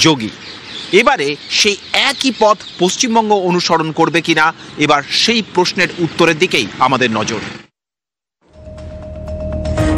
যোগী। এবারে সেই একই পথ পশ্চিমবঙ্গ অনুসরণ করবে কিনা, এবার সেই প্রশ্নের উত্তরের দিকেই আমাদের নজর।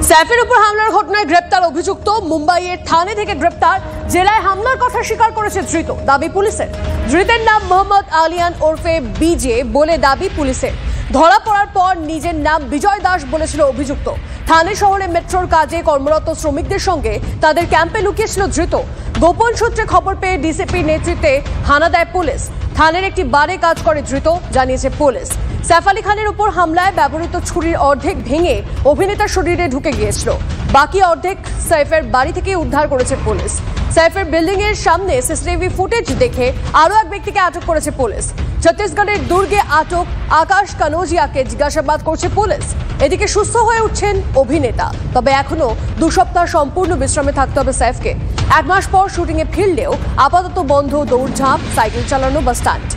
সাইফের উপর হামলার ঘটনায় গ্রেপ্তার অভিযুক্ত, মুম্বাইয়ের থানে থেকে গ্রেপ্তার, জেলায় হামলার কথা স্বীকার করেছে ধৃত, দাবি পুলিশের। ধৃতের নাম মোহাম্মদ আলিয়ান ওরফে বিজে বলে দাবি পুলিশের। ধরা পড়ার পর নিজের নাম বিজয় দাস বলেছিল অভিযুক্ত। থানে শহরে মেট্রোর কাজে কর্মরত শ্রমিকদের সঙ্গে তাদের ক্যাম্পে লুকিয়েছিল ধৃত। গোপন সূত্রে খবর পেয়ে ডিসিপির নেতৃত্বে হানা দেয় পুলিশ। থানের একটি বারে কাজ করে ধৃত, জানিয়েছে পুলিশ। সাইফ আলী খানের উপর হামলায় ব্যবহৃত ছুরির অর্ধেক ভেঙে অভিনেতার শরীরে ঢুকে গিয়েছিল, বাকি অর্ধেক সাইফের বাড়ি থেকে উদ্ধার করেছে পুলিশ। সাইফের বিল্ডিং এর সামনে সিসিটিভি ফুটেজ দেখে আরও এক ব্যক্তিকে আটক করেছে পুলিশ। ছত্তিশগড়ের দুর্গে আটক আকাশ কানোজিয়াকে জিজ্ঞাসাবাদ করছে পুলিশ। এদিকে সুস্থ হয়ে উঠছেন অভিনেতা, তবে এখনো 2 সপ্তাহ সম্পূর্ণ বিশ্রামে থাকতে হবে সাইফকে। 1 মাস পর শুটিংয়ে ফিরলেও আপাতত বন্ধ দৌড়ঝাঁপ, সাইকেল চালানো বা স্টান্ট।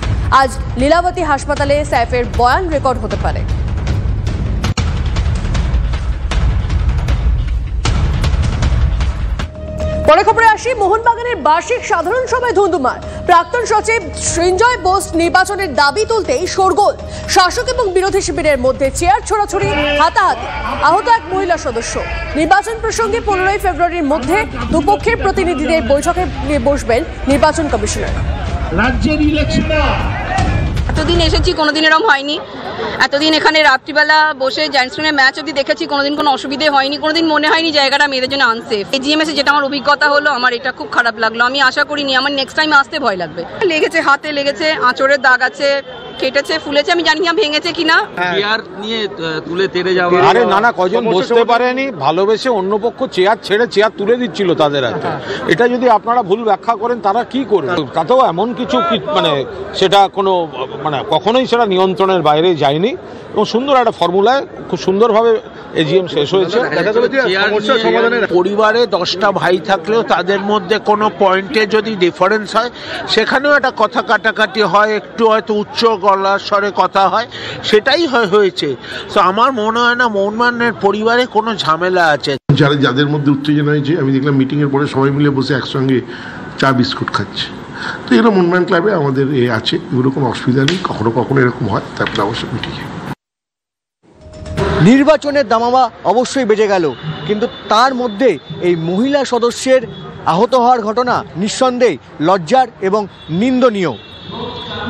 আজ লীলাবতী হাসপাতালে সাইফের বয়ান রেকর্ড হতে পারে। পরে খবরে আসি, মোহনবাগানের বার্ষিক সাধারণ সভায় ধুন্ধুমার। প্রাক্তন সচিব সৃঞ্জয় বোস নির্বাচনের দাবি তুলতেই শোরগোল। শাসক এবং বিরোধী শিবিরের মধ্যে চেয়ার ছোড়াছুড়ি, হাতাহাতি, আহত এক মহিলা সদস্য। নির্বাচন প্রসঙ্গে 15 ফেব্রুয়ারির মধ্যে দুপক্ষের প্রতিনিধিদের বৈঠকে বসবেন নির্বাচন কমিশনার। রাজ্যের ইলেকশন এতদিন এসেছি, কোনোদিন এরকম হয়নি। এতদিন এখানে রাত্রিবেলা বসে জায়ান্টসের ম্যাচ অবধি দেখেছি, কোনোদিন কোনো অসুবিধে হয়নি, কোনোদিন মনে হয়নি জায়গাটা মেয়েদের জন্য আনসেফ। এজিএমএস যেটা আমার অভিজ্ঞতা হলো, আমার এটা খুব খারাপ লাগলো। আমি আশা করিনি আমার নেক্সট টাইম আসতে ভয় লাগবে। লেগেছে, হাতে লেগেছে, আঁচড়ের দাগ আছে, কেটেছে, ফুলেছে, আমি জানি না ভেঙেছে কিনা। চেয়ার নিয়ে তুলে তেড়ে যাওয়া, আরে না কজন বসতে পারেনি, ভালোবেসে অন্য পক্ষ চেয়ার ছেড়ে চেয়ার তুলে দিচ্ছিল তাদের হাতে। এটা যদি আপনারা ভুল ব্যাখ্যা করেন তারা কি করবে? তাতেও এমন কিছু মানে সেটা কোনো মানে কখনোই সেটা নিয়ন্ত্রণের বাইরে যায়নি এবং সুন্দর একটা ফর্মুলায় খুব সুন্দরভাবে এজিএম শেষ হয়েছে। পরিবারে 10টা ভাই থাকলেও তাদের মধ্যে কোনো পয়েন্টে যদি ডিফারেন্স হয়, সেখানেও একটা কথা কাটাকাটি হয়, একটু হয়তো উচ্চ গলার স্বরে কথা হয়, সেটাই হয়েছে। তো আমার মনে হয় না মোহনবাগানের পরিবারে কোনো ঝামেলা আছে। যাদের মধ্যে উত্তেজনা হয়েছে, আমি দেখলাম মিটিংয়ের পরে সবাই মিলে বসে একসঙ্গে চা বিস্কুট খাচ্ছে। তো এগুলো মোহনবাগান ক্লাবে আমাদের আছে, এগুলো কোনো অসুবিধা নেই। কখনো কখনো এরকম হয়, তারপরে অবশ্যই মিটিংয়ে। নির্বাচনের দামামা অবশ্যই বেজে গেল, কিন্তু তার মধ্যে এই মহিলা সদস্যের আহত হওয়ার ঘটনা নিঃসন্দেহে লজ্জার এবং নিন্দনীয়।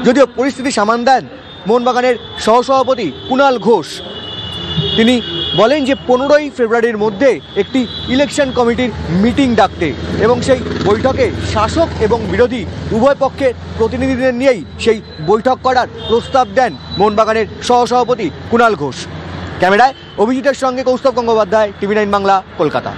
যদিও পরিস্থিতি সামাল দেন মোহনবাগানের সহসভাপতি কুণাল ঘোষ। তিনি বলেন যে 15 ফেব্রুয়ারির মধ্যে একটি ইলেকশন কমিটির মিটিং ডাকতে এবং সেই বৈঠকে শাসক এবং বিরোধী উভয় পক্ষের প্রতিনিধিদের নিয়েই সেই বৈঠক করার প্রস্তাব দেন মোহনবাগানের সহসভাপতি কুণাল ঘোষ। ক্যামেরায় অভিজিতের সঙ্গে কৌস্তব গঙ্গোপাধ্যায়, TV9 বাংলা, কলকাতা।